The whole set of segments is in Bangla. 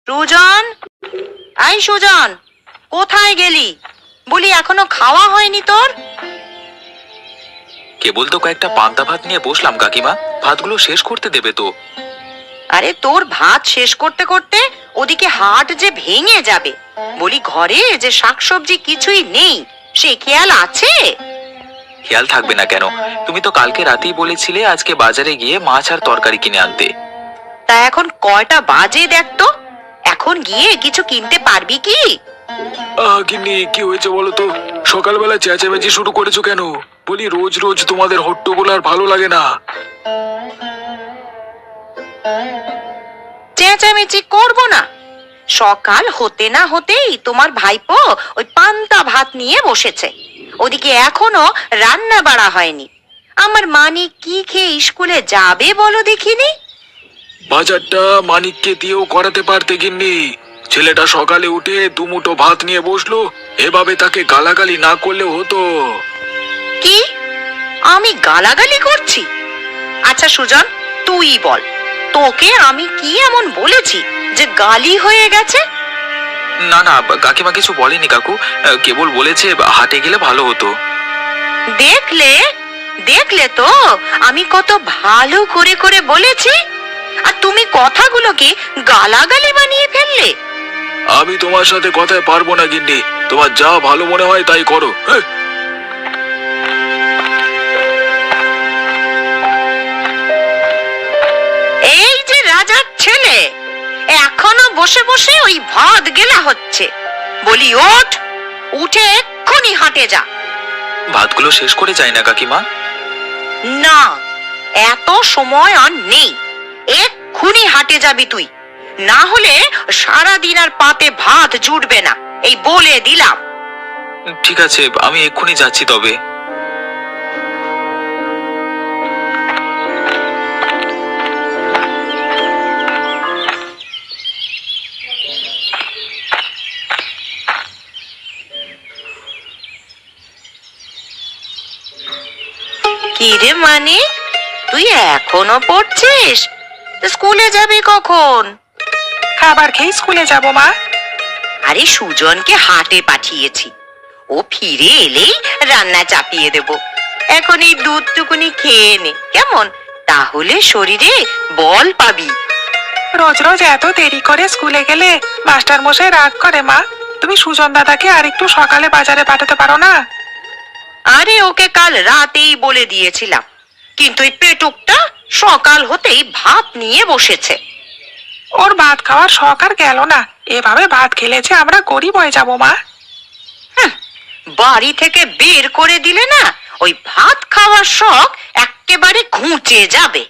সুজন, আই সুজন, কোথায় গেলি? বলি এখনো খাওয়া হয়নি তোর? কেবল তো কয়েকটা পান্তা ভাত নিয়ে বসলাম কাকিমা, ভাতগুলো শেষ করতে দেবে তো? আরে তোর ভাত শেষ করতে করতে ওদিকে হাট যে ভেঙে যাবে। বলি ঘরে যে শাকসবজি কিছুই নেই, সে খেয়াল আছে? খেয়াল থাকবে না কেন? তুমি তো কালকে রাতেই বলেছিলে আজকে বাজারে গিয়ে মাছ আর তরকারি কিনে আনতে। তা এখন কয়টা বাজে দেখ তো, এখন গিয়ে কিছু কিনতে পারবি কি? গিন্নি, কি হয়েছে বলো তো? সকালবেলা চেঁচামেচি শুরু করেছো কেন? বলি রোজ রোজ তোমাদের হট্টগোল আর ভালো লাগে না। চেঁচামেচি করব না? সকাল হতে না হতেই তোমার ভাইপো ওই পান্তা ভাত নিয়ে বসেছে, ওদিকে এখনো রান্না বাড়া হয়নি। আমার মানিক কি খেয়ে স্কুলে যাবে বলো দেখিনি? বাজারটা মানিককে দিয়েও করাতে পারতে গিন্নি। ছেলেটা সকালে উঠে দুমুঠো ভাত নিয়ে বসলো, এভাবে তাকে গালাগালি না করলেও হতো। কি আমি গালাগালি করছি? আচ্ছা সুজন, তুই বল, তোকে আমি কি এমন বলেছি যে গালি হয়ে গেছে? না না কাকিমা কিছু বলেনি কাকু, কেবল বলেছে হাটে গেলে ভালো হতো। দেখলে দেখলে তো আমি কত ভালো করে করে বলেছি, আর তুমি কথাগুলোকে গালাগালি বানিয়ে ফেললে। আমি তোমার সাথে কথায় পারবো না গিন্নি, তোমার যা ভালো মনে হয় তাই করো। এই যে রাজার ছেলে এখনো বসে বসে ওই ভাত গেলা হচ্ছে। বলি ওঠ, উঠে এক্ষুনি হাটে যা। ভাতগুলো শেষ করে যায় না কাকিমা? না, এত সময় আর নেই, এক্ষুনি হাটে যাবি তুই, না হলে সারাদিন আর পাতে ভাত জুটবে না, এই বলে দিলাম। ঠিক আছে, আমি এক্ষুনি যাচ্ছি তবে। কি রে মানিক, তুই এখনো পড়ছিস? স্কুলে যাবি কখন? খাবার খেয়ে স্কুলে যাব মা। আরে সুজনকে হাটে পাঠিয়েছি, ও ফিরে এলেই রান্না চাপিয়ে দেব। এখন এই দুধটুকুনি খেয়ে নে কেমন, তাহলে শরীরে বল পাবি। রোজ রোজ এত দেরি করে স্কুলে গেলে মাস্টার মশাই রাগ করে মা। তুমি সুজন দাদাকে আর একটু সকালে বাজারে পাঠাতে পারো না? আরে ওকে কাল রাতেই বলে দিয়েছিলাম, কিন্তু এই পেটুকটা সকাল হতেই ভাত নিয়ে বসেছে। ওর ভাত খাওয়ার শখ আর গেল না, এভাবে ভাত খেলে যে আমরা গরিব হয়ে যাব মা। বাড়ি থেকে বের করে দিলে না, ওই ভাত খাওয়ার শখ একেবারে ঘুচে যাবে।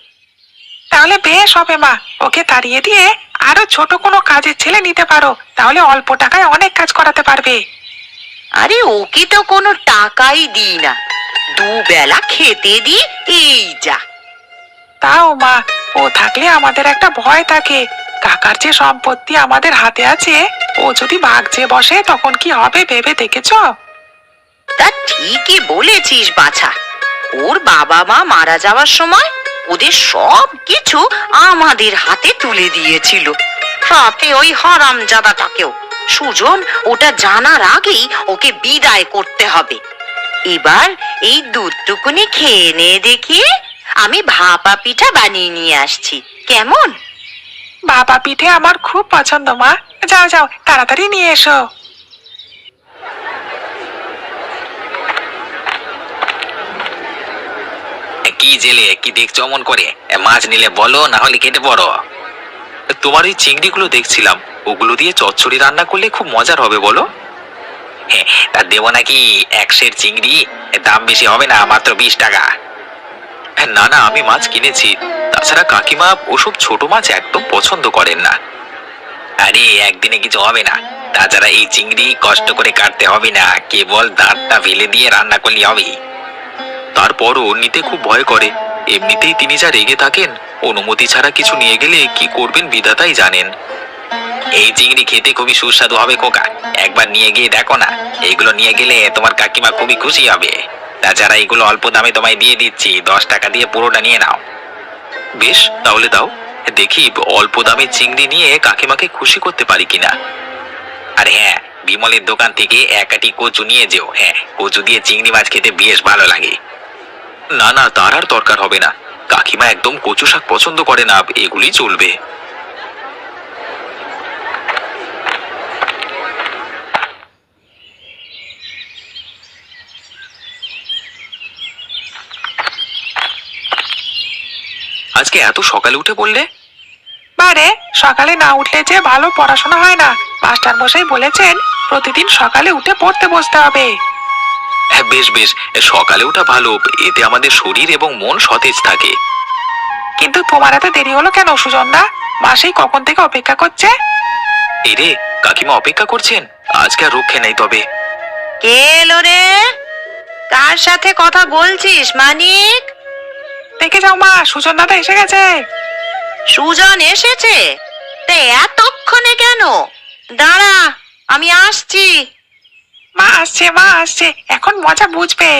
তাহলে বেশ হবে মা, ওকে তাড়িয়ে দিয়ে আরো ছোট কোনো কাজের ছেলে নিতে পারো, তাহলে অল্প টাকায় অনেক কাজ করাতে পারবে। আরে ওকে তো কোনো টাকাই দিই না, দুবেলা খেতে দিই, এই যা। তাও মা, ও থাকলে আমাদের একটা ভয় থাকে, কাকার যে সম্পত্তি আমাদের হাতে আছে, ও যদি ভাগ চেয়ে বসে তখন কি হবে ভেবে দেখেছো? তা ঠিকই বলেছিস বাছা, ওর বাবা মা মারা যাওয়ার সময় ওদের সব কিছু আমাদের হাতে তুলে দিয়েছিল, সাথে ওই হারামজাদাটাকেও। সুজন ওটা জানার আগেই ওকে বিদায় করতে হবে। এবার এই দুধটুকুনি খেয়ে নে দেখি, আমি ভাপা পিঠা বানিয়ে নিয়ে আসছি, কেমন? বাবা পিঠে আমার খুব পছন্দ মা, যাও যাও তাড়াতাড়ি নিয়ে এসো। কি জেলে, কি দেখছো অমন করে? মাছ নিলে বলো, না হলে কেটে পড়ো। তোমার ওই চিংড়িগুলো দেখছিলাম, ওগুলো দিয়ে চচ্চড়ি রান্না করলে খুব মজার হবে বলো। হ্যাঁ, তা দেবো নাকি? 100 চিংড়ি, দাম বেশি হবে না, মাত্র 20 টাকা। না না, আমি মাছ কিনেছি, তাছাড়া কাকিমা ওসব ছোট মাছ একদম পছন্দ করেন না। আরে একদিনে কিছু হবে না, তাছাড়া এই চিংড়ি কষ্ট করে কাটতে হবে না, কেবল দাঁতটা ফেলে দিয়ে রান্না করলে হবে। তারপরও নিতে খুব ভয় করে, এমনিতেই তিনি যা রেগে থাকেন, অনুমতি ছাড়া কিছু নিয়ে গেলে কি করবেন বিধাতাই জানেন। এই চিংড়ি খেতে খুবই সুস্বাদু হবে খোকা, একবার নিয়ে গিয়ে দেখো না, এইগুলো নিয়ে গেলে তোমার কাকিমা খুবই খুশি হবে। তাছাড়া এগুলো অল্প দামে তোমায় দিয়ে দিচ্ছি, 10 টাকা দিয়ে পুরোটা নিয়ে নাও। বেশ, তাহলে দাও, দেখি অল্প দামে চিংড়ি নিয়ে কাকিমাকে খুশি করতে পারি কিনা। আর হ্যাঁ, বিমলের দোকান থেকে এক আটি কচু নিয়ে যেও। হ্যাঁ, কচু দিয়ে চিংড়ি মাছ খেতে বেশ ভালো লাগে। না না, তার আর দরকার হবে না। কাকিমা একদম কচু শাক পছন্দ করে না, এগুলি চলবে। আজকে এত সকালে উঠে পড়লে? বারে, সকালে না উঠলে যে ভালো পড়াশোনা হয় না। মাস্টার মশাই বলেছেন প্রতিদিন সকালে উঠে পড়তে বসতে হবে। হ্যাঁ, বেশ বেশ, সকালে ওঠা ভালো, এতে আমাদের শরীর এবং মন সতেজ থাকে। কিন্তু তোমার এত দেরি হলো কেন সুজন দা? মাসেই কখন থেকে অপেক্ষা করছে। এই রে, কাকিমা অপেক্ষা করছেন? আজকে আর রক্ষে নেই তবে। কে এলো রে? কার সাথে কথা বলছিস মানিক? দেখে যাও মা, সুজন দাদা এসে গেছে। সুজন এসেছে? তা এতক্ষণে কেন? দাঁড়া, আমি আসছি। মা আসছে, মা আসছে, এখন মজা বুঝবে।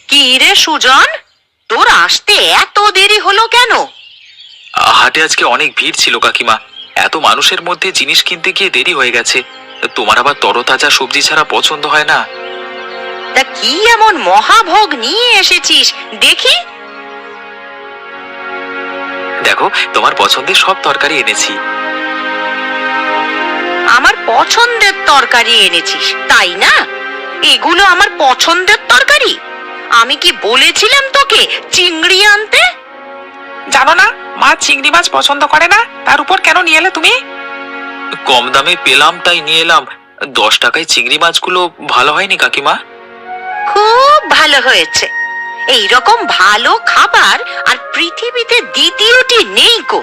কি রে সুজন, তোর আসতে এত দেরি হলো কেন? হাটে আজকে অনেক ভিড় ছিল কাকিমা, এত মানুষের মধ্যে জিনিস কিনতে গিয়ে দেরি হয়ে গেছে। তোমার আবার তরতাজা সবজি ছাড়া পছন্দ হয় না। তা কি এমন মহাভোগ নিয়ে এসেছিস দেখি? দেখো, তোমার পছন্দের সব তরকারি এনেছি। আমার পছন্দের তরকারি এনেছিস, তাই না? এগুলো আমার পছন্দের তরকারি? আমি কি বলেছিলাম তোকে চিংড়ি আনতে? জানো না মা চিংড়ি মাছ পছন্দ করে না, তার উপর কেন নিয়ে এলে তুমি? কম দামে পেলাম তাই নিয়ে এলাম। 10 টাকায় চিংড়ি মাছগুলো ভালো হয়নি কাকিমা? খুব ভালো হয়েছে। এই রকম ভালো খাবার আর পৃথিবীতে দ্বিতীয়টি নেই গো।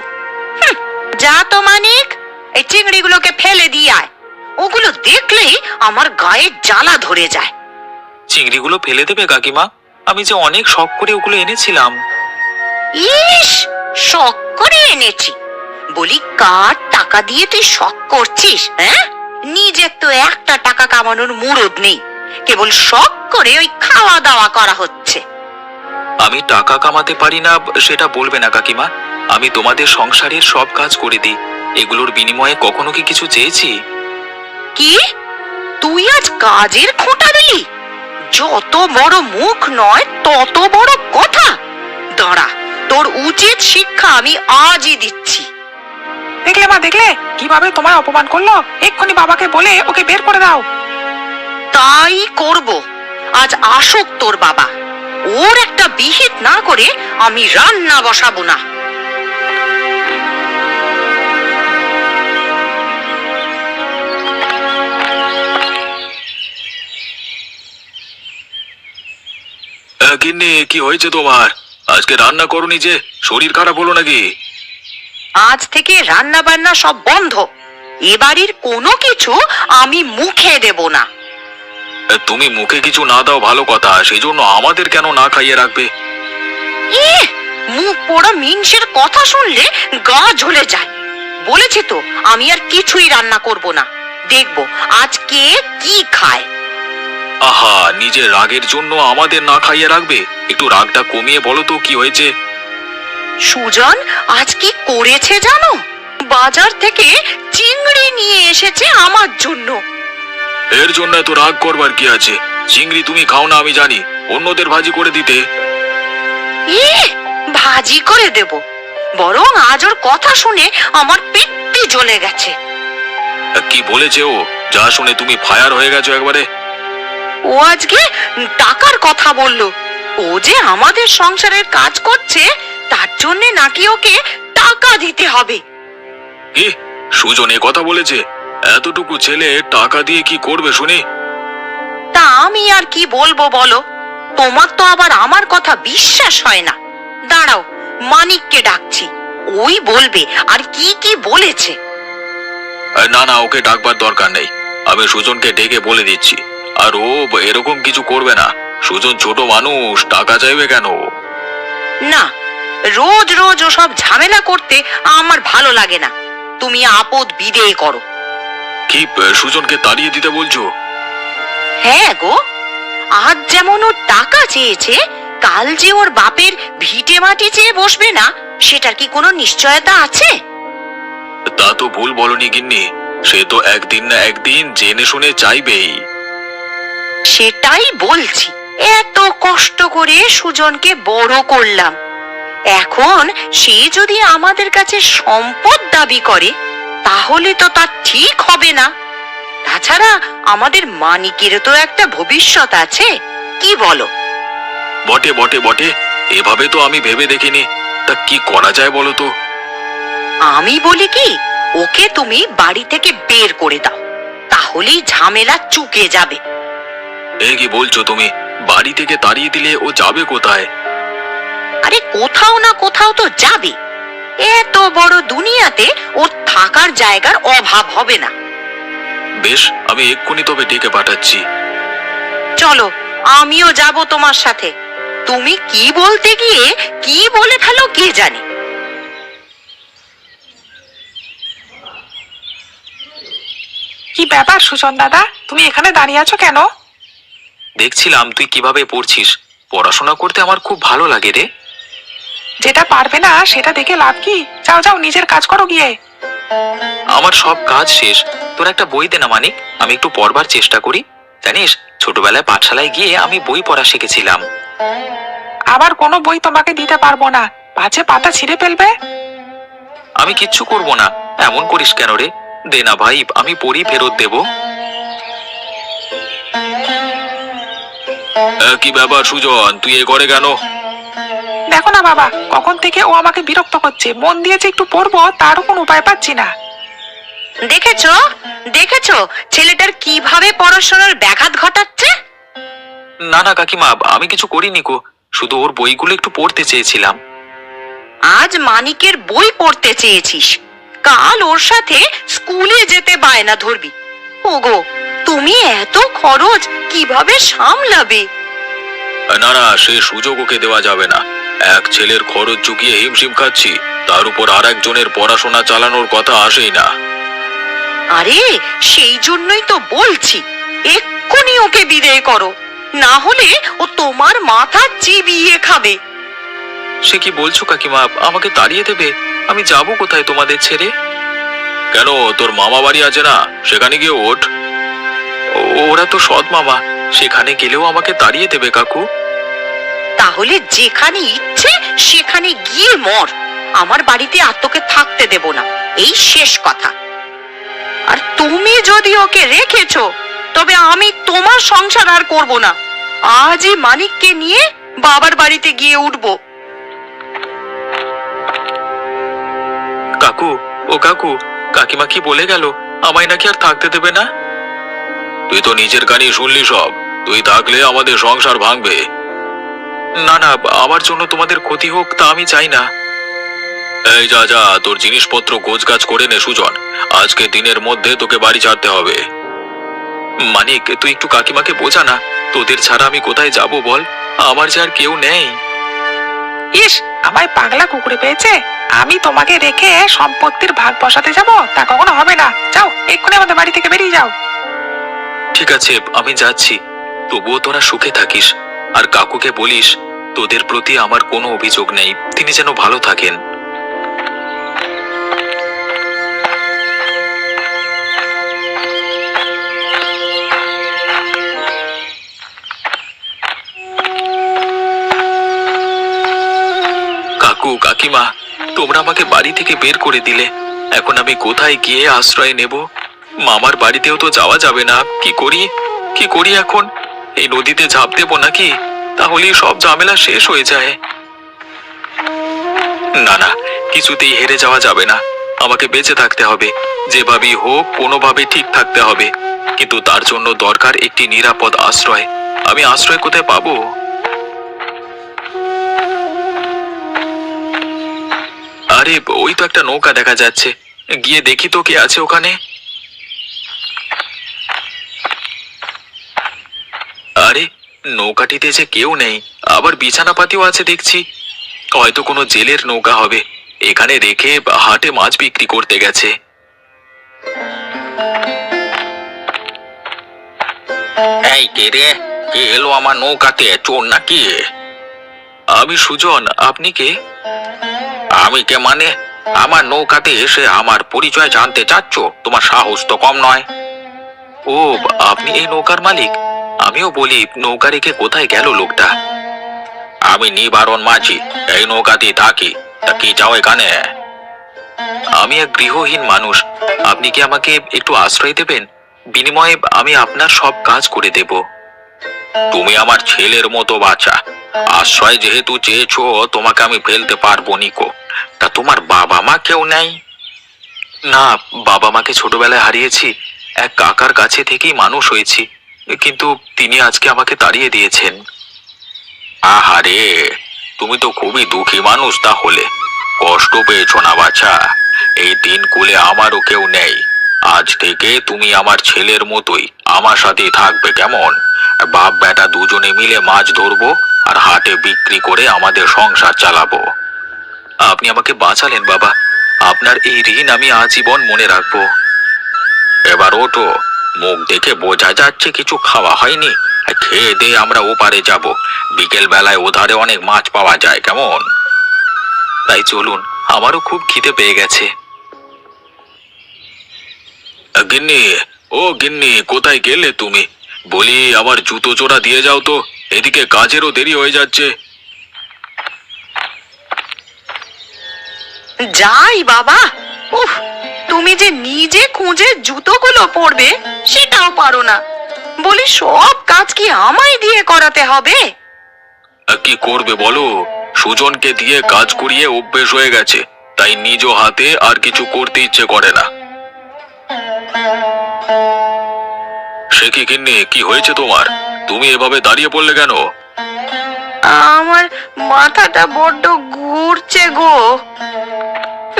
যা তো মানিক, এই চিংড়িগুলোকে ফেলে দিয়ে আয়। ওগুলো দেখলেই আমার গায়ে জ্বালা ধরে যায়। চিংড়িগুলো ফেলে দেবে কাকিমা? আমি যে অনেক শখ করে ওগুলো এনেছিলাম। ইস, শখ করে এনেছি বলি, কার টাকা দিয়ে তুই শখ করছিস? হ্যাঁ, নিজের তো একটা টাকা কামানোর মুরদ নেই, কেবল শখ করে ওই খাওয়া দাওয়া করা হচ্ছে। আমি টাকা কামাতে পারি না সেটা বলবে না কাকিমা। আমি তোমাদের সংসারের সব কাজ করে দিই। এগুলোর বিনিময়ে কখনো কি কিছু চেয়েছি? কি, তুই আজ কাজের খোঁটা দিলি? যত বড় মুখ নয় তত বড় কথা। দাঁড়া, তোর উচিত শিক্ষা আমি আজই দিচ্ছি। দেখলে মা, দেখলে কিভাবে তোমায় অপমান করলো? এক্ষুনি বাবাকে বলে ওকে বের করে দাও। তাই করব। আজ আসুক তোর বাবা, ওর একটা বিহিত না করে আমি রান্না বসাবো না। গিন্নি, কি হয়েছে তোমার? আজকে রান্না করনি যে? শরীর খারাপ হলো নাকি? আজ থেকে রান্না বান্না সব বন্ধ। এ বাড়ির কোনো কিছু আমি মুখে দেব না। তুমি মুখে কিছু না দাও ভালো কথা, সেই জন্য আমাদের কেন না খাইয়ে রাখবে? মুখ পোড়া মিনসের কথা শুনলে গা জ্বলে যায়। বলেছি তো আমি আর কিছুই রান্না করব না। দেখবো আজ কে কি খায়। আহা, নিজের রাগের জন্য আমাদের না খাইয়ে রাখবে? একটু রাগটা কমিয়ে বলো তো কি হয়েছে? সুজন আজ কি করেছে জানো? বাজার থেকে চিংড়ি নিয়ে এসেছে আমার জন্য। এর জন্য এত রাগ করবার কি আছে? চিংড়ি তুমি খাও না আমি জানি, অন্যদের ভাজি করে দিতে। ভাজি করে দেব? বরং আজ ওর কথা শুনে আমার পেটটি জ্বলে গেছে। কি বলেছে ও, যা শুনে তুমি ফায়ার হয়ে গেছো একবারে? ও আজকে টাকার কথা বলল। ও যে আমাদের সংসারের কাজ করছে তার জন্য নাকি ওকে টাকা দিতে হবে। কি, সুজন এ কথা বলেছে? এতটুকু ছেলে টাকা দিয়ে কি করবে শুনি? তা আমি আর কি বলবো বলো? তোমার তো আবার আমার কথা বিশ্বাস হয় না। দাঁড়াও, মানিককে ডাকছি, ওই বলবে আর কি কি বলেছে। না না, ওকে ডাকবার দরকার নেই, আমি সুজনকে ডেকে বলে দিচ্ছি। আর ও এরকম কিছু করবে না। সুজন ছোট মানুষ, টাকা চাইবে কেন? না, রোজ রোজ ওসব ঝামেলা করতে আমার ভালো লাগে না। তুমি আপদ বিদেয় করো। কি, সুজনকে তাড়িয়ে দিতে বলছো? হ্যাঁ গো, আজ যেমন ও টাকা চেয়েছে, কাল যে ওর বাপের ভিটে মাটি চেয়ে বসবে না, সেটার কি কোনো নিশ্চয়তা আছে? তা তো ভুল বলনি গিন্নি, সে তো একদিন না একদিন জেনে শুনে চাইবেই। সেটাই বলছি, এত কষ্ট করে সুজনকে বড় করলাম, এখন সে যদি আমাদের কাছে সম্পদ দাবি করে তাহলে তো তা ঠিক হবে না। তাছাড়া আমাদের মানিকের তো একটা ভবিষ্যৎ আছে, কি বলো? বটে বটে বটে, এভাবে তো আমি ভেবে দেখিনি। তা কি করা যায় বলো তো? আমি বলি কি, ওকে তুমি বাড়ি থেকে বের করে দাও, তাহলেই ঝামেলা চুকে যাবে। এ কি বলছো তুমি? বাড়ি থেকে তাড়িয়ে দিলে ও যাবে কোথায়? আরে কোথাও না কোথাও তো যাবে, এত বড় দুনিয়াতে ওর থাকার জায়গার অভাব হবে না। বেশ, আমি এক্ষুনি তবে ডেকে পাঠাচ্ছি। চলো, আমিও যাব তোমার সাথে। তুমি কি বলতে গিয়ে কি বলে ফেলো কে জানে। কি ব্যাপার সুজন দাদা, তুমি এখানে দাঁড়িয়ে আছো কেন? দেখছিলাম তুই কিভাবে পড়ছিস। পড়াশোনা করতে আমার খুব ভালো লাগে রে। যেটা পারবে না সেটা দেখে লাভ কি? যাও যাও, নিজের কাজ করো গিয়ে। আমার সব কাজ শেষ, তোর একটা বই দে না মানিক, আমি একটু পড়বার চেষ্টা করি। জানিস, ছোটবেলায় পাঠশালায় গিয়ে আমি বই পড়া শিখেছিলাম। আবার কোনো বই তোমাকে দিতে পারবো না, পাছে পাতা ছিঁড়ে ফেলবে। আমি কিচ্ছু করব না, এমন করিস কেন রে? দে না ভাই, আমি পড়ি, ফেরত দেব। কি ব্যাপার সুজন, তুই এ করে কেন? দেখো না বাবা, কখন থেকে ও আমাকে বিরক্ত করছে, মন দিয়েছে একটু পড়বো, তারও কোনো উপায় পাচ্ছি না। দেখেছো দেখেছো ছেলেটার কিভাবে পড়াশোনার ব্যাঘাত ঘটাচ্ছে। না না কাকিমা, আমি কিছু করিনি গো, শুধু ওর বইগুলো একটু পড়তে চেয়েছিলাম। আজ মানিকের বই পড়তে চেয়েছিস, কাল ওর সাথে স্কুলে যেতে বায়না ধরবি। ওগো, তুমি এত খরচ কিভাবে সামলাবে? না না, সে সুযোগ ওকে দেওয়া যাবে না। এক ছেলের খরচ চুকিয়ে হিমশিম খাচ্ছি, তার উপর আর একজনের পড়াশোনা চালানোর কথা আসেই না। আরে সেই জন্যই তো বলছি, এক্ষুনি ওকে বিদায় করো, না হলে ও তোমার মাথা চিবিয়ে খাবে। সে কি বলছো কাকিমা, আমাকে তাড়িয়ে দেবে? আমি যাব কোথায় তোমাদের ছেড়ে? কেন, তোর মামা বাড়ি আছে না, সেখানে গিয়ে ওঠ। ওরা তো সৎ মামা, সেখানে গেলেও আমাকে তাড়িয়ে দেবে কাকু। তাহলে যেখানে ইচ্ছে সেখানে গিয়ে মর, আমার বাড়িতে আর তোকে থাকতে দেব না, এই শেষ কথা। আর তুমি যদি ওকে রেখেছো, তবে আমি তোমার সংসার আর করব না। আজই মানিককে নিয়ে বাবার বাড়িতে গিয়ে উঠবো। কাকু, ও কাকু, কাকিমা কি বলে গেল, আমায় নাকি আর থাকতে দেবে না? তুই তো নিজের কানেই শুনলি সব, তুই থাকলে আমাদের সংসার ভাঙবে। না না, আমার জন্য তোমাদের ক্ষতি হোক তা আমি চাই না। এই যা যা, তোর জিনিসপত্র গোছগাছ করে নে সুজন, আজকে দিনের মধ্যে তোকে বাড়ি ছাড়তে হবে। মানিক, তুই একটু কাকিমাকে বোঝা না, তোদের ছাড়া আমি কোথায় যাব বল, আমার যে আর কেউ নেই। ইস, আমায় পাগলা কুকুরে পেয়েছে। আমি তোমাকে রেখে সম্পত্তির ভাগ বসাতে যাব, তা কখনো হবে না। যাও, এক্ষুনি আমাদের বাড়ি থেকে বেরিয়ে যাও। ঠিক আছে, আমি যাচ্ছি, তবুও তোরা সুখে থাকিস। আর কাকুকে বলিস তোদের প্রতি আমার কোনো অভিযোগ নেই, তিনি যেন ভালো থাকেন। কাকু, কাকিমা, তোমরা আমাকে বাড়ি থেকে বের করে দিলে, এখন আমি কোথায় গিয়ে আশ্রয় নেব? মামার বাড়িতেও তো যাওয়া যাবে না, কি করি কি করি এখন? এই নদীতে ঝাঁপ দেবো নাকি? তাহলেই সব ঝামেলা শেষ হয়ে যায়। না না, কিছুতেই হেরে যাওয়া যাবে না, আমাকে বেঁচে থাকতে হবে, যেভাবেই হোক কোনোভাবে ঠিক থাকতে হবে। কিন্তু তার জন্য দরকার একটি নিরাপদ আশ্রয়। আমি আশ্রয় কোথায় পাবো? আরে ওই তো একটা নৌকা দেখা যাচ্ছে, গিয়ে দেখি তো কে আছে ওখানে। আরে নৌকাটিতে যে কেউ নেই, আবার বিছানাপাতিও আছে দেখছি, হয়তো কোনো জেলের নৌকা হবে, এখানে রেখে হাটে মাছ বিক্রি করতে গেছে। এই কে রে, কে এলো আমার নৌকাতে, চোর নাকি? আমি সুজন, আপনি কে? আমি কে মানে? আমার নৌকাতে এসে আমার পরিচয় জানতে চাচ্ছ? তোমার সাহস তো কম নয়। ও, আপনি এই নৌকার মালিক? আমিও বলি নৌকা রেখে কোথায় গেল লোকটা। আমি নিবারণ মাঝি, এই নৌকাতেই থাকি। তা কি চাও এখানে? আমি এক গৃহহীন মানুষ। আপনি কি আমাকে একটু আশ্রয় দেবেন? বিনিময়ে আমি আপনার সব কাজ করে দেব। তুমি আমার ছেলের মতো বাচ্চা, আশ্রয় যেহেতু চেয়েছো তোমাকে আমি ফেলতে পারবো নিকো। তা তোমার বাবা মা কেউ নেই? না, বাবা মাকে ছোটবেলায় হারিয়েছি। এক কাকার কাছে থেকেই মানুষ হয়েছি, কিন্তু তিনি আজকে আমাকে তাড়িয়ে দিয়েছেন। আহারে, তুমি তো খুবই দুঃখী মানুষ তাহলে। কষ্ট পেয়েছো না বাচ্চা? এই দিন কুলে আমারও কেউ নেই। আজ থেকে তুমি আমার ছেলের মতোই আমার সাথেই থাকবে, কেমন? বাপ বেটা দুজনে মিলে মাছ ধরবো আর হাটে বিক্রি করে আমাদের সংসার চালাবো। আপনি আমাকে বাঁচালেন বাবা, আপনার এই ঋণ আমি আজীবন মনে রাখবো। এবার ওঠো, মুখ দেখে বোঝা যাচ্ছে কিছু খাওয়া হয়নি। খেয়ে দিয়ে আমরা ওপারে যাব। বিকেল বেলায় ওধারে অনেক মাছ পাওয়া যায়, কেমন? তাই চলুন, আমারও খুব খিদে পেয়ে গেছে। গিন্নি, ও গিন্নি, কোথায় গেলে তুমি? বলি আমার জুতো জোড়া দিয়ে যাও তো, এদিকে কাজেরও দেরি হয়ে যাচ্ছে। যাই বাবা, উফ, তুমি যে নিজে খুঁজে জুতোগুলো পরবে সেটাও পারো না। বলি সব কাজ কি আমায় দিয়ে করাতে হবে? কি করবে বলো? সুজনকে দিয়ে কাজ করিয়ে অভ্যেস হয়ে গেছে, তাই নিজ হাতে আর কিছু করতে ইচ্ছে করে না। সে কি গিন্নি, কি হয়েছে তোমার? তুমি এভাবে দাঁড়িয়ে পড়লে কেন? আমার মাথাটা বড্ড ঘুরছে গো।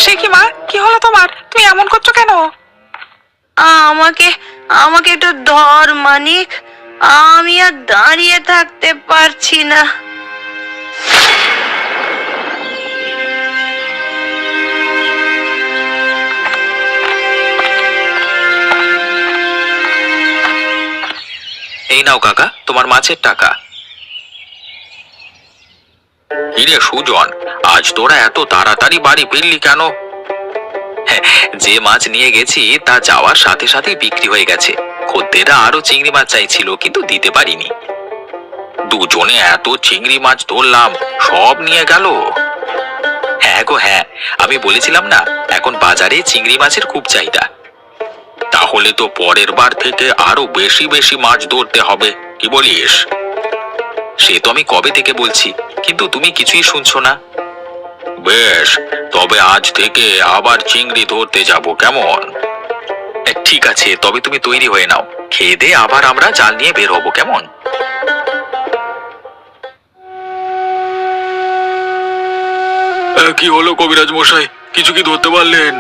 সে কি মা, কি হলো তোমার? তুমি এমন করছো কেন? আমাকে আমাকে একটু ধর মানিক, আমি আর দাঁড়িয়ে থাকতে পারছি না। এই নাও কাকা, তোমার মাছের টাকা। কিরে সুজন, আজ তোরা এত তাড়াতাড়ি বাড়ি ফিরলি কেন? যে মাছ নিয়ে গেছি তা যাওয়ার সাথে সাথে বিক্রি হয়ে গেছে। খদ্দেররা আরো চিংড়ি মাছ চাইছিল, কিন্তু দিতে পারিনি। দুজনে এত চিংড়ি মাছ ধরলাম, সব নিয়ে গেল? হ্যাঁ গো হ্যাঁ, আমি বলেছিলাম না এখন বাজারে চিংড়ি মাছের খুব চাহিদা। তাহলে তো পরের বার থেকে আরো বেশি বেশি মাছ ধরতে হবে, কি বলিস? সে তো আমি কবে থেকে বলছি, কিন্তু তুমি কিছুই শুনছো না। বেশ, তবে আজ থেকে আবার চিংড়ি ধরতে যাব, কেমন? ঠিক আছে, তবে তুমি তৈরি হয়ে নাও। খেয়ে দিয়ে আবার আমরা জাল নিয়ে বের হবো, কেমন? কি হলো কবিরাজ মশাই, কিছু কি ধরতে পারলেন?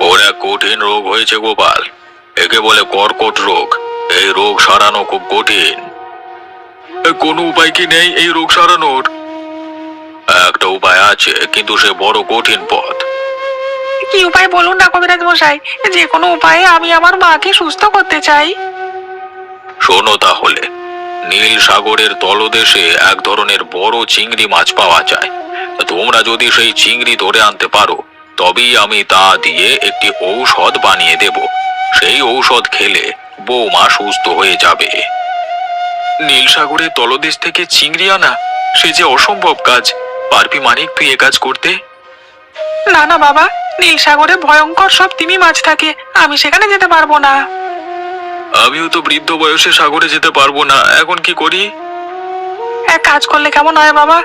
ওর এক কঠিন রোগ হয়েছে গোপাল, একে বলে কর্কট রোগ। এই রোগ সারানো খুব কঠিন। কোনো উপায় কি নেই এই রোগ সারানোর? একটা উপায় আছে, কিন্তু সে বড় কঠিন পথ। কি উপায় বলুন না কবিরাজ মশাই, যে কোনো উপায়ে আমি আমার মাকে সুস্থ করতে চাই। শোনো তাহলে, নীল সাগরের তলদেশে এক ধরনের বড় চিংড়ি মাছ পাওয়া যায়। তোমরা যদি সেই চিংড়ি ধরে আনতে পারো, তবেই আমি তা দিয়ে একটি ঔষধ বানিয়ে দেব। সেই ঔষধ খেলে বৌমা সুস্থ হয়ে যাবে। নীল সাগরের তলদেশ থেকে চিংড়ি আনা, সে যে অসম্ভব কাজ। পারবি মানিক তুই এ কাজ করতে? না না বাবা, নীল সাগরে ভয়ঙ্কর সব তিমি মাছ থাকে, আমি সেখানে যেতে পারবো না। আমিও তো বৃদ্ধ বয়সে সাগরে যেতে পারবো না, এখন কি করি? এক কাজ করলে কেমন হয় বাবা,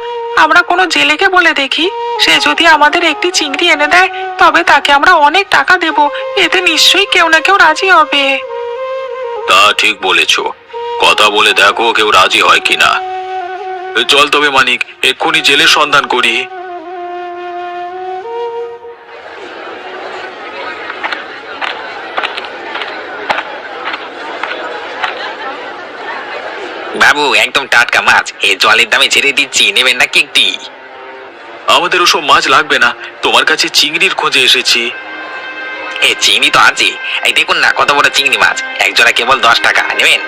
আমরা কোনো জেলেকে বলে দেখি, সে যদি আমাদের একটি চিংড়ি এনে দেয় তবে তাকে আমরা অনেক টাকা দেব। এতে নিশ্চয়ই কেউ না কেউ রাজি হবে। তা ঠিক বলেছ, কথা বলে দেখো কেউ রাজি হয় কিনা। চল তবে মানিক, এক্ষুনি জেলের সন্ধান করি। বাবু, একদম টাটকা মাছ, এই জলের দামে ছেড়ে দিচ্ছি, নেবেন নাকি একটি? আমাদের ওসব মাছ লাগবে না, তোমার কাছে চিংড়ির খোঁজে এসেছি। এ চিংড়ি তো আছে, এই দেখুন না কত বড় চিংড়ি মাছ, একজোড়া কেবল 10 টাকা, নেবেন?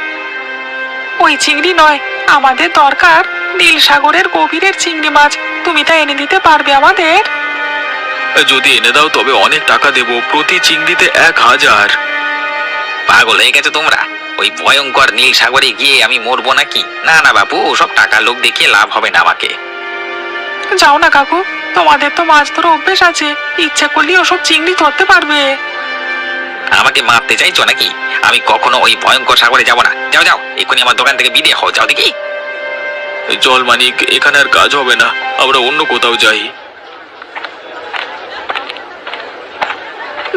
ওই চিংড়ি নয়, আমাদের দরকার নীল সাগরের গভীরের চিংড়ি মাছ। তুমি তা এনে দিতে পারবে আমাদের? যদি এনে দাও তবে অনেক টাকা দেবো, প্রতি চিংড়িতে 1000। পাগল হয়ে গেছে তোমরা? ওই ভয়ঙ্কর নীল সাগরে গিয়ে আমি মরবো নাকি? না না বাপু, ওসব টাকার লোক দেখিয়ে লাভ হবে না আমাকে। যাও না কাকু, তোমাদের তো মাছ ধরা অভ্যেস আছে, ইচ্ছে করলে ওসব চিংড়ি ধরতে পারবে। আমাকে মারতে চাইছো নাকি? আমি কখনো ওই ভয়ঙ্কর সাগরে যাব না। যাও যাও, এক্ষুনি আমার দোকান থেকে বিদে হও, যাও দেখি। চল মানিক, এখানে আর কাজ হবে না, আমরা অন্য কোথাও যাই।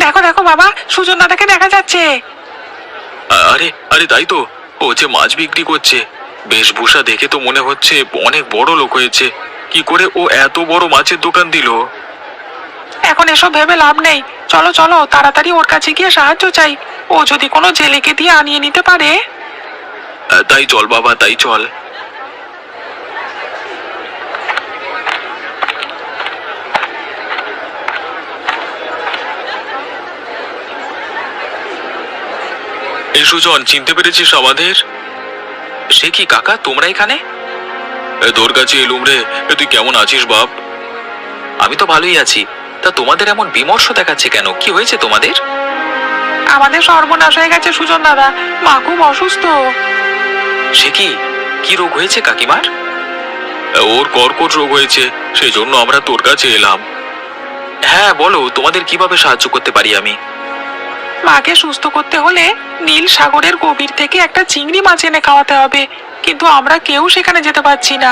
দেখো দেখো বাবা, সুজন দাদাকে দেখা যাচ্ছে। আরে আরে, তাই তো, ও যে মাছ বিক্রি করছে। বেশভূষা দেখে তো মনে হচ্ছে অনেক বড় লোক হয়েছে। কি করে ও এত বড় মাছের দোকান দিল? এখন এসব ভেবে লাভ নেই, চলো চলো তাড়াতাড়ি ওর কাছে গিয়ে সাহায্য চাই। ও যদি কোনো জেলেকে দিয়ে আনিয়ে নিতে পারে। তাই চল বাবা, তাই চল। এই সুজন, চিনতে পেরেছিস আমাদের? সে কি কাকা, তোমরা এখানে? তোর কাছে এলুম রে। তুই কেমন আছিস বাপ? আমি তো ভালোই আছি। তা তোমাদের এমন বিমর্ষ দেখাচ্ছে কেন? কি হয়েছে তোমাদের? আমাদের সর্বনাশ হয়ে গেছে সুজন দাদা, মা খুব অসুস্থ। সে কি, কি রোগ হয়েছে কাকিমার? ওর কর্কট রোগ হয়েছে, সেই জন্য আমরা তোর কাছে এলাম। হ্যাঁ বলো, তোমাদের কিভাবে সাহায্য করতে পারি আমি? মাকে সুস্থ করতে হলে নীল সাগরের গভীর থেকে একটা চিংড়ি মাছ এনে খাওয়াতে হবে, কিন্তু আমরা কেউ সেখানে যেতে পারছি না।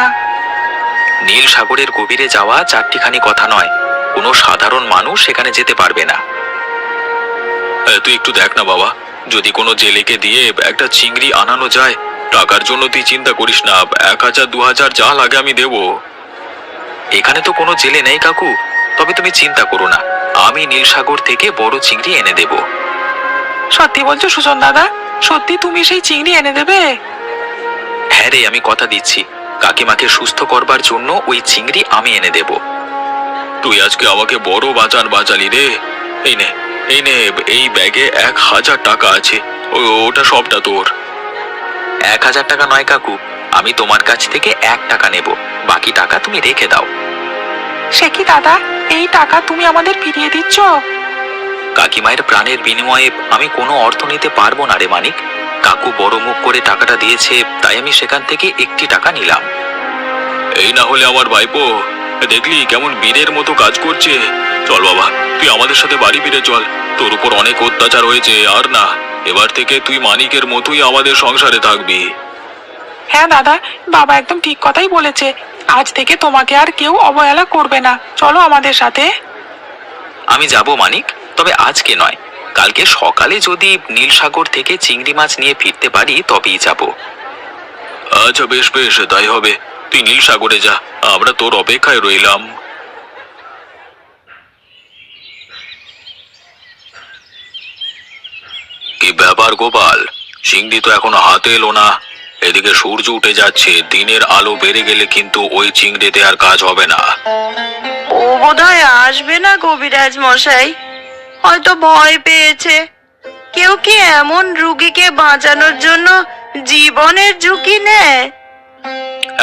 নীল সাগরের গভীরে যাওয়া চারটিখানি কথা নয়, কোনো সাধারণ মানুষ সেখানে যেতে পারবে না। তুই একটু দেখ না বাবা, যদি কোনো জেলেকে দিয়ে একটা চিংড়ি আনানো যায়। টাকার জন্য তুই চিন্তা করিস না, 1000 2000 যা লাগে আমি দেবো। এখানে তো কোনো জেলে নেই কাকু, তবে তুমি চিন্তা করো না, আমি নীল সাগর থেকে বড় চিংড়ি এনে দেব। সত্যি বলছো সুজন দাদা? সত্যি তুমি সেই চিংড়ি এনে দেবে? হ্যাঁ রে, আমি কথা দিচ্ছি, কাকিমাকে সুস্থ করবার জন্য ওই চিংড়ি আমি এনে দেব। তুই আজকে আমাকে বড় বাঁচালি রে। এই নে, এই নে, এই ব্যাগে 1000 টাকা আছে, ওটা সবটা তোর। 1000 টাকা নয় কাকু, আমি তোমার কাছ থেকে 1 টাকা নেব, বাকি টাকা তুমি রেখে দাও। সে কি দাদা, এই টাকা তুমি আমাদের ফিরিয়ে দিচ্ছ? কাকিমায়ের প্রাণের বিনিময়ে আমি কোনো অর্থ নিতে পারবো না রে মানিক। কাকু বড় মুখ করে টাকাটা দিয়েছে, তাই আমি সেখান থেকে একটি টাকা নিলাম। এই না হলে আমার ভাইপো, দেখলি কেমন বীরের মতো কাজ করছে। চল বাবা, তুই আমাদের সাথে বাড়ি ফিরে চল। তোর উপর অনেক অত্যাচার হয়েছে, আর না, এবার থেকে তুই মানিকের মতোই আমাদের সংসারে থাকবি। হ্যাঁ দাদা, বাবা একদম ঠিক কথাই বলেছে। আজ থেকে তোমাকে আর কেউ অবহেলা করবে না, চলো আমাদের সাথে। আমি যাব মানিক, তবে আজকে নয়, কালকে সকালে যদি নীল সাগর থেকে চিংড়ি মাছ নিয়ে ফিরতে পারি তবেই যাব। আচ্ছা বেশ বেশ, তাই হবে। তুই নীল সাগরে যা, আমরা তোর অপেক্ষায় রইলাম। কি ব্যাপার গোপাল, চিংড়ি তো এখনো হাতে এলো না। এদিকে সূর্য উঠে যাচ্ছে, দিনের আলো বেড়ে গেলে কিন্তু ওই চিংড়িতে আর কাজ হবে না। ও বোধহয় আসবে না কবিরাজ মশাই, হয়তো ভয় পেয়েছে। কেউ কি এমন রুগীকে বাঁচানোর জন্য জীবনের ঝুঁকি নেয়?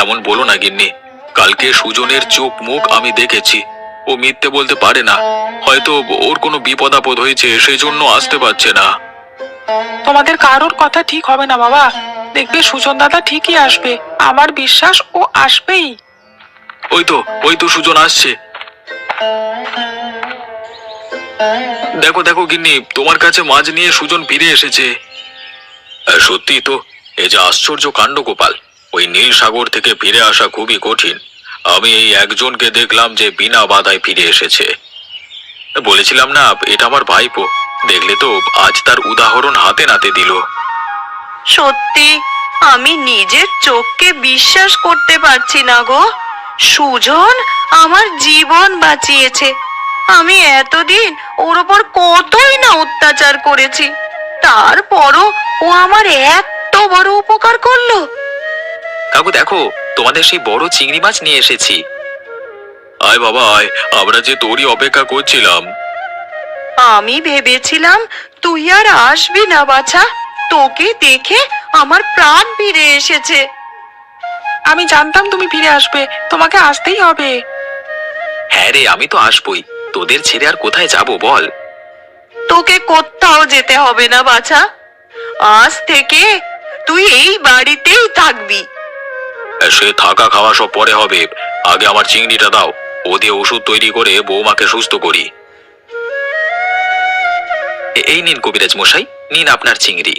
এমন বলো না গিন্নি, কালকে সুজনের চোখ মুখ আমি দেখেছি। ও মিথ্যে বলতে পারে না, হয়তো ওর কোনো বিপদ আপদ হয়েছে, সেই জন্য আসতে পারছে না। তোমাদের কারোর কথা ঠিক হবে না বাবা, দেখবে সুজন দাদা ঠিকই আসবে, আমার বিশ্বাস ও আসবেই। ওই তো সুজন আসছে। দেখো দেখো গিন্নি, তোমার কাছে মাছ নিয়ে সুজন ফিরে এসেছে। সত্যি তো, এ যে আশ্চর্য কাণ্ড গোপাল, ওই নীল সাগর থেকে ফিরে আসা খুবই কঠিন। আমি এই একজনকে দেখলাম যে বিনা বাধায় ফিরে এসেছে। বলেছিলাম না, এটা আমার ভাইপো। দেখলে তো, আজ তার উদাহরণ হাতে নাতে দিল। সত্যি আমি নিজের চোখকে বিশ্বাস করতে পারছি না গো। সুজন আমার জীবন বাঁচিয়েছে। আমি এতদিন ওর ওপর কতই না অত্যাচার করেছি, তারপরও ও আমার এত বড় উপকার করলো। কাকু দেখো, তোমাদের সেই বড় চিংড়ি মাছ নিয়ে এসেছি। আয় বাবা আয়, আমরা যে তোরই অপেক্ষা করছিলাম। আমি ভেবেছিলাম তুই আর আসবি না বাছা, তোকে দেখে আমার প্রাণ ফিরে এসেছে। আমি জানতাম তুমি ফিরে আসবে, তোমাকে আসতেই হবে। হ্যাঁ রে, আমি তো আসবই। তোদের ছেড়ে আর কোথায় যাব বল? তোকে কোথাও যেতে হবে না বাছা, আজ থেকে তুই এই বাড়িতেই থাকবি। সে থাকা খাওয়া সব পরে হবে, আগে আমার চিংড়িটা দাও, ও দিয়ে ওষুধ তৈরি করে বৌমাকে সুস্থ করি। এই নিন কবিরাজ মশাই, নিন আপনার চিংড়ি।